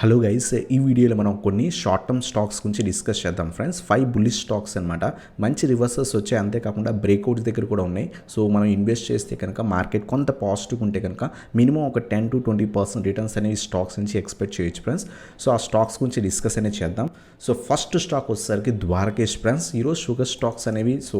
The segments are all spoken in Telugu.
హలో గైస్, ఈ వీడియోలో మనం కొన్ని షార్ట్ టర్మ్ స్టాక్స్ గురించి డిస్కస్ చేద్దాం ఫ్రెండ్స్. 5 బుల్లిష్ స్టాక్స్ అనమాట. మంచి రివర్సల్స్ వచ్చాయి, అంతేకాకుండా బ్రేక్అవుట్స్ దగ్గర కూడా ఉన్నాయి. సో మనం ఇన్వెస్ట్ చేస్తే కనుక మార్కెట్ కొంత పాజిటివ్ ఉంటే కనుక మినిమం ఒక 10-20% రిటర్న్స్ అనేవి స్టాక్స్ నుంచి ఎక్స్పెక్ట్ చేయొచ్చు ఫ్రెండ్స్. సో ఆ స్టాక్స్ గురించి డిస్కస్ అనేది చేద్దాం. సో ఫస్ట్ స్టాక్ వచ్చేసరికి ద్వారకేష్ ఫ్రెండ్స్. ఈరోజు షుగర్ స్టాక్స్ అనేవి సో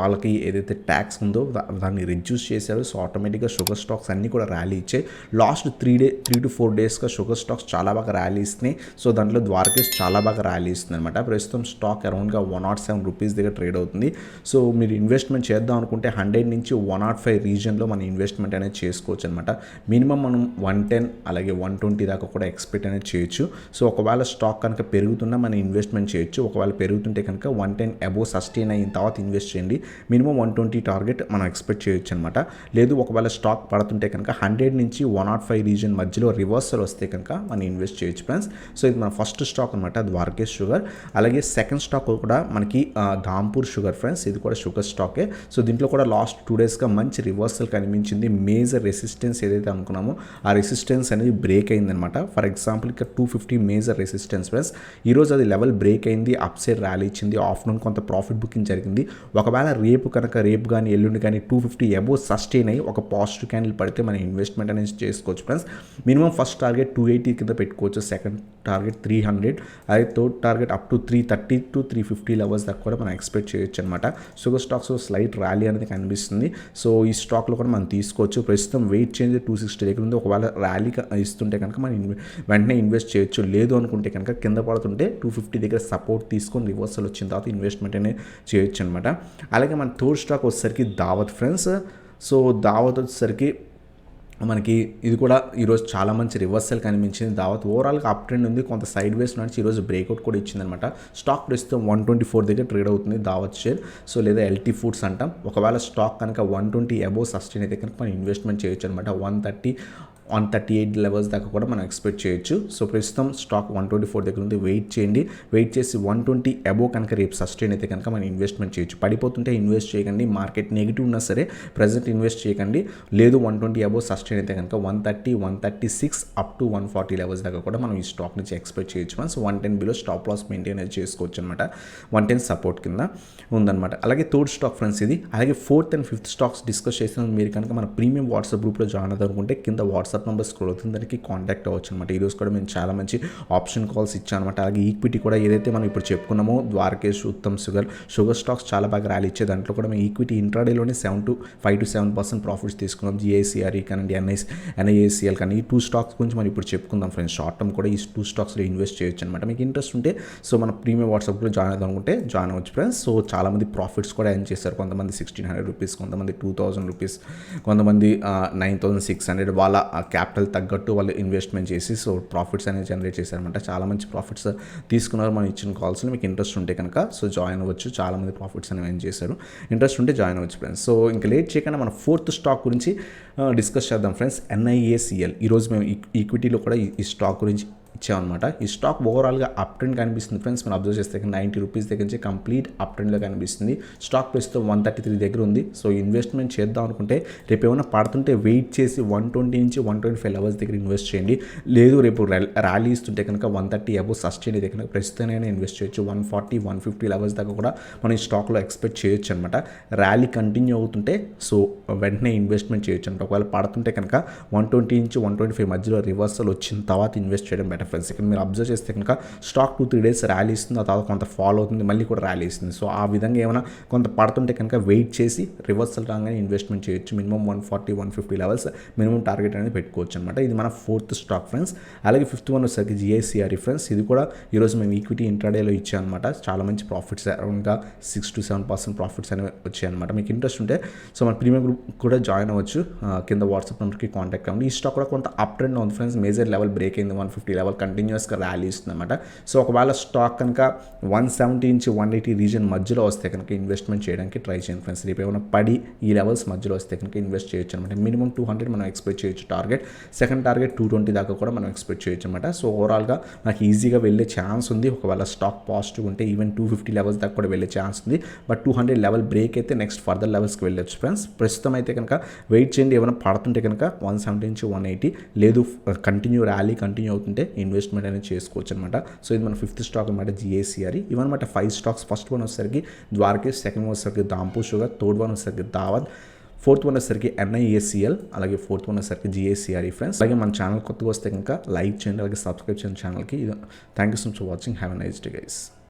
వాళ్ళకి ఏదైతే ట్యాక్స్ ఉందో దాన్ని రిడ్యూస్ చేశారు. సో ఆటోమేటిక్గా షుగర్ స్టాక్స్ అన్నీ కూడా ర్యాలీ ఇచ్చాయి. లాస్ట్ 3 to 4 డేస్గా షుగర్ స్టాక్స్ చాలా బాగా ర్యాలీ ఇస్తున్నాయి. సో దాంట్లో ద్వారకేష్ చాలా బాగా ర్యాలీ ఇస్తుంది అనమాట. ప్రస్తుతం స్టాక్ అరౌండ్గా 107 రూపీస్ దగ్గర ట్రేడ్ అవుతుంది. సో మీరు ఇన్వెస్ట్మెంట్ చేద్దాం అనుకుంటే 100 నుంచి 105 రీజన్లో మన ఇన్వెస్ట్మెంట్ అనేది చేసుకోవచ్చు అనమాట. మినిమం మనం 110 అలాగే 120 దాకా కూడా ఎక్స్పెక్ట్ అనేది చేయొచ్చు. సో ఒకవేళ స్టాక్ కనుక పెరుగుతున్నా మనం ఇన్వెస్ట్మెంట్ చేయొచ్చు. ఒకవేళ పెరుగుతుంటే కనుక 110 అబోవ్ సస్టైన్ అయిన తర్వాత ఇన్వెస్ట్ చేయండి. మినిమం 120 టార్గెట్ మనం ఎక్స్పెక్ట్ చేయొచ్చు అనమాట. లేదు ఒకవేళ స్టాక్ పడుతుంటే కనుక 100 నుంచి 105 రీజన్ మధ్యలో రివర్సల్ వస్తే కనుక మనం ఇన్వెస్ట్ చేయొచ్చు ఫ్రెండ్స్. సో ఇది మన ఫస్ట్ స్టాక్ అనమాట, ద్వారకేష్ షుగర్. అలాగే సెకండ్ స్టాక్ కూడా మనకి ధాంపూర్ షుగర్ ఫ్రెండ్స్. ఇది కూడా షుగర్ స్టాకే. సో దీంట్లో కూడా లాస్ట్ 2 డేస్గా మంచి రివర్సల్ కనిపించింది. మేజర్ రెసిస్టెన్స్ ఏదైతే అనుకున్నామో ఆ రెసిస్టెన్స్ అనేది బ్రేక్ అయిందనమాట. ఫర్ ఎగ్జాంపుల్ ఇక్కడ 250 మేజర్ రెసిస్టెన్స్ ఫ్రెండ్స్. ఈరోజు అది లెవెల్ బ్రేక్ అయింది, అప్ సైడ్ ర్యాలీ ఇచ్చింది. ఆఫ్టర్నూన్ కొంత ప్రాఫిట్ బుకింగ్ జరిగింది. ఒకవేళ రేపు కానీ ఎల్లుండి కానీ 250 అబోవ్ సస్టైన్ అయ్యి ఒక పాజిటివ్ క్యాండిల్ పడితే మనం ఇన్వెస్ట్మెంట్ అనేది చేసుకోవచ్చు ఫ్రెండ్స్. మినిమం ఫస్ట్ టార్గెట్ 280 కింద పెట్టుకోవచ్చు, సెకండ్ టార్గెట్ 300, అలాగే third target up to 330 to 350 levels దాకా కూడా మనం ఎక్స్పెక్ట్ చేయొచ్చు అనమాట. షుగర్ స్టాక్స్ స్లైట్ ర్యాలీ అనేది కనిపిస్తుంది. సో ఈ స్టాక్లో కూడా మనం తీసుకోవచ్చు. ప్రస్తుతం వెయిట్ చేంజ్ 260 దగ్గర ఉంది. ఒకవేళ ర్యాలీ ఇస్తుంటే కనుక మనం వెంటనే ఇన్వెస్ట్ చేయొచ్చు. లేదు అనుకుంటే కనుక కింద పడుతుంటే 250 దగ్గర సపోర్ట్ తీసుకొని రివర్సల్ వచ్చిన తర్వాత ఇన్వెస్ట్మెంట్ అనేది చేయొచ్చు అనమాట. అలాగే మన థర్డ్ స్టాక్ వచ్చేసరికి దావత్ ఫ్రెండ్స్. సో దావత్ వచ్చేసరికి మనకి ఇది కూడా ఈరోజు చాలా మంచి రివర్సల్ కనిపించింది. దావత్ ఓవరాల్గా అప్ ట్రెండ్ ఉంది, కొంత సైడ్ వేస్ నడిచి ఈరోజు బ్రేక్అవుట్ కూడా ఇచ్చిందనమాట. స్టాక్ ప్రస్తుతం 124 దగ్గర ట్రేడ్ అవుతుంది దావత్ షేర్. సో లేదా ఎల్టీ ఫుడ్స్ అంటాం. ఒకవేళ స్టాక్ కనుక 120 అబోవ్ సస్టైన్ అయితే కనుక మనం ఇన్వెస్ట్మెంట్ చేయొచ్చు అనమాట. 138 లెవెల్స్ దాకా కూడా మనం ఎక్స్పెక్ట్ చేయొచ్చు. సో ప్రస్తుతం స్టాక్ 124 దగ్గర ఉంది. వెయిట్ చేయండి, వెయిట్ చేసి 120 అబోవ్ కనుక రేపు సస్టైన్ అయితే కనుక మనం ఇన్వెస్ట్మెంట్ చేయొచ్చు. పడిపోతుంటే ఇన్వెస్ట్ చేయకండి. మార్కెట్ నెగిటివ్ ఉన్నా సరే ప్రజెంట్ ఇన్వెస్ట్ చేయకండి. లేదు 120 అబోవ్ సస్టైన్ అయితే కనుక 130, 136 అప్ టు 140 లెవెల్స్ దాకా కూడా మనం ఈ స్టాక్ నుంచి ఎక్స్పెక్ట్ చేయొచ్చు. So 110 below stop loss maintain అయితే చేసుకోవచ్చు అనమాట. 110 సపోర్ట్ కింద ఉందన్నమాట. అలాగే థర్డ్ స్టాక్ ఫ్రెండ్స్ ఇది. అలాగే fourth and fifth stocks discuss చేసిన మీరు కనుక మన ప్రీమియం వాట్సాప్ గ్రూప్లో జాయిన్ అవుతారు అనుకుంటే కింద వాట్సాప్ నెంబర్ స్క్రోల్ అవుతుంది, దానికి కాంటాక్ట్ అవ్వచ్చు అనమాట. ఈరోజు కూడా మేము చాలా మంచి ఆప్షన్ కాల్స్ ఇచ్చాం అనమాట. అలాగే ఈక్విటీ కూడా ఏదైతే మనం ఇప్పుడు చెప్పుకున్నామో ద్వారకేష్, ఉత్తమ్ షుగర్ స్టాక్స్ చాలా బాగా ర్యాలీ ఇచ్చే దాంట్లో కూడా మేము ఈక్విటీ ఇంట్రాడేలోనే 5 to 7% ప్రాఫిట్స్ తీసుకున్నాం. జిఐసిఆర్ఈ కానీ ఎన్ఐఏసిఎల్ కానీ ఈ 2 స్టాక్స్ గురించి మనం ఇప్పుడు చెప్పుకుందాం ఫ్రెండ్స్. షార్ట్ టర్మ్ కూడా ఈ 2 స్టాక్స్లో ఇన్వెస్ట్ చేయొచ్చు అనమాట. మీకు ఇంట్రెస్ట్ ఉంటే సో మన ప్రీమియం వాట్సాప్లో జాయిన్ అవుదాం అనుకుంటే జాయిన్ అవ్వచ్చు ఫ్రెండ్స్. సో చాలామంది ప్రాఫిట్స్ కూడా ఎర్న్ చేశారు. కొంతమంది 1600 రూపీస్, కొంతమంది 2000 రూపీస్, కొంతమంది 9600 వాళ్ళ క్యాపిటల్ తగ్గట్టు వాళ్ళు ఇన్వెస్ట్మెంట్ చేసి సో ప్రాఫిట్స్ అనేది జనరేట్ చేశారనమాట. చాలా మంచి ప్రాఫిట్స్ తీసుకున్నారు మనం ఇచ్చిన కాల్స్లో. మీకు ఇంట్రెస్ట్ ఉంటే కనుక సో జాయిన్ అవ్వచ్చు. చాలామంది ప్రాఫిట్స్ అనేవి ఎర్న్ చేశారు. ఇంట్రెస్ట్ ఉంటే జాయిన్ అవ్వచ్చు ఫ్రెండ్స్. సో ఇంకా లేట్ చేయకుండా మన ఫోర్త్ స్టాక్ గురించి డిస్కస్ చేద్దాం ఫ్రెండ్స్. ఎన్ఐఏసిఎల్. ఈరోజు మేము ఈక్విటీలో కూడా ఈ స్టాక్ గురించి ఇచ్చామన్నమాట. ఈ స్టాక్ ఓవరాల్గా అప్ ట్రెండ్ కనిపిస్తుంది ఫ్రెండ్స్. మనం అబ్జర్వ్ చేస్తే 90 రూపీస్ దగ్గర నుంచి కంప్లీట్ అప్ ట్రెండ్లో కనిపిస్తుంది. స్టాక్ ప్రస్తుతం 133 దగ్గర ఉంది. సో ఇన్వెస్ట్మెంట్ చేద్దాం అనుకుంటే రేపు ఏమైనా పడుతుంటే వెయిట్ చేసి 120 నుంచి 125 లెవెల్స్ దగ్గర ఇన్వెస్ట్ చేయండి. లేదు రేపు ర్యాలీ ఇస్తుంటే కనుక 130 అబోవ్ సస్టైన్ అయితే కనుక ప్రస్తుతానైనా ఇన్వెస్ట్ చేయొచ్చు. 140, 150 లెవెల్స్ దాకా కూడా మనం ఈ స్టాక్లో ఎక్స్పెక్ట్ చేయొచ్చు అనమాట. ర్యాలీ కంటిన్యూ అవుతుంటే సో వెంటనే ఇన్వెస్ట్మెంట్ చేయొచ్చు అనమాట. ఒకవేళ పడుతుంటే కనుక 120 నుంచి 125 మధ్యలో రివర్సల్ వచ్చిన తర్వాత ఇన్వెస్ట్ చేయడం బెటర్ ఫ్రెండ్స్. ఇక్కడ మీరు అబ్జర్వ్ చేస్తే కనుక స్టాక్ 2-3 డేస్ ర్యాలీ ఇస్తుంది, ఆ తర్వాత కొంత ఫాలో అవుతుంది, మళ్ళీ కూడా ర్యాలీ ఇస్తుంది. సో ఆ విధంగా ఏమైనా కొంత పడుతుంటే కనుక వెయిట్ చేసి రివర్సల్ రాగానే ఇన్వెస్ట్మెంట్ చేయొచ్చు. మినిమం 140, 150 లెవెల్స్ మినిమం టార్గెట్ అనేది పెట్టుకోవచ్చు అనమాట. ఇది మన ఫోర్త్ స్టాక్ ఫ్రెండ్స్. అలాగే ఫిఫ్త్ వన్ వచ్చేసరికి జిఐసిఆర్ఈ ఫ్రెండ్స్. ఇది కూడా ఈరోజు మేము ఈక్విటీ ఇంట్రాడేలో ఇచ్చాం అనమాట. చాలా మంచి ప్రాఫిట్స్ అరౌండ్గా 6 to 7% ప్రాఫిట్స్ అనేవి వచ్చాయి అనమాట. మీకు ఇంట్రెస్ట్ ఉంటే సో మన ప్రీమియం గ్రూప్ కూడా జాయిన్ అవ్వచ్చు. కింద వాట్సాప్ నెంబర్కి కాంటాక్ట్ అవ్వండి. ఈ స్టాక్ కూడా కొంత అప్ ట్రెండ్ ఉంది ఫ్రెండ్స్. మేజర్ లెవెల్ బ్రేక్ అయింది, 150 లెవెల్ కంటిన్యూస్గా ర్యాలీ ఇస్తుంది అనమాట. సో ఒకవేళ స్టాక్ కనుక 170 నుంచి 180 రీజన్ మధ్యలో వస్తే కనుక ఇన్వెస్ట్మెంట్ చేయడానికి ట్రై చేయండి ఫ్రెండ్స్. రేపు ఏమైనా పడి ఈ లెవెల్స్ మధ్యలో వస్తే కనుక ఇన్వెస్ట్ చేయొచ్చు అనమాట. మినిమం 200 మనం ఎక్స్పెక్ట్ చేయొచ్చు టార్గెట్. సెకండ్ టార్గెట్ 220 దాకా కూడా మనం ఎక్స్పెక్ట్ చేయొచ్చు అనమాట. సో ఓవరాల్గా నాకు ఈజీగా వెళ్ళే ఛాన్స్ ఉంది. ఒకవేళ స్టాక్ పాజిటివ్ ఉంటే ఈవెన్ 250 లెవెల్స్ దాకా కూడా వెళ్ళే ఛాన్స్ ఉంది. బట్ 200 లెవెల్ బ్రేక్ అయితే నెక్స్ట్ ఫర్దర్ లెవెల్స్కి వెళ్ళొచ్చు ఫ్రెండ్స్. ప్రస్తుతం అయితే కనుక వెయిట్ చేయండి. ఏమైనా పడుతుంటే కనుక 170 నుంచి 180, లేదు కంటిన్యూ ర్యాలీ కంటిన్యూ అవుతుంటే ఇన్వెస్ట్మెంట్ అనేది చేసుకోవచ్చు అనమాట. సో ఇది మన 5th స్టాక్ అనమాట జిఏసిఆర్. ఇవన్నమాట 5 స్టాక్స్. ఫస్ట్ వన్ వచ్చేసరికి ద్వారకేష్, సెకండ్ వన్ వచ్చేసరికి దాంపు షుగర్, థర్డ్ వన్ వచ్చేసరికి దావత్, ఫోర్త్ వన్ వచ్చేసరికి ఎన్ఐఏసిఎల్, అలాగే ఫోర్త్ వన్ వచ్చేసరికి జిఏసిఆర్ ఫ్రెండ్స్. అలాగే మన ఛానల్ కొత్తగా వస్తే కనుక లైక్ చేయండి, అలాగే సబ్స్క్రైబ్ చేయండి ఛానల్కి. Thank you so much for watching. Have a nice day guys.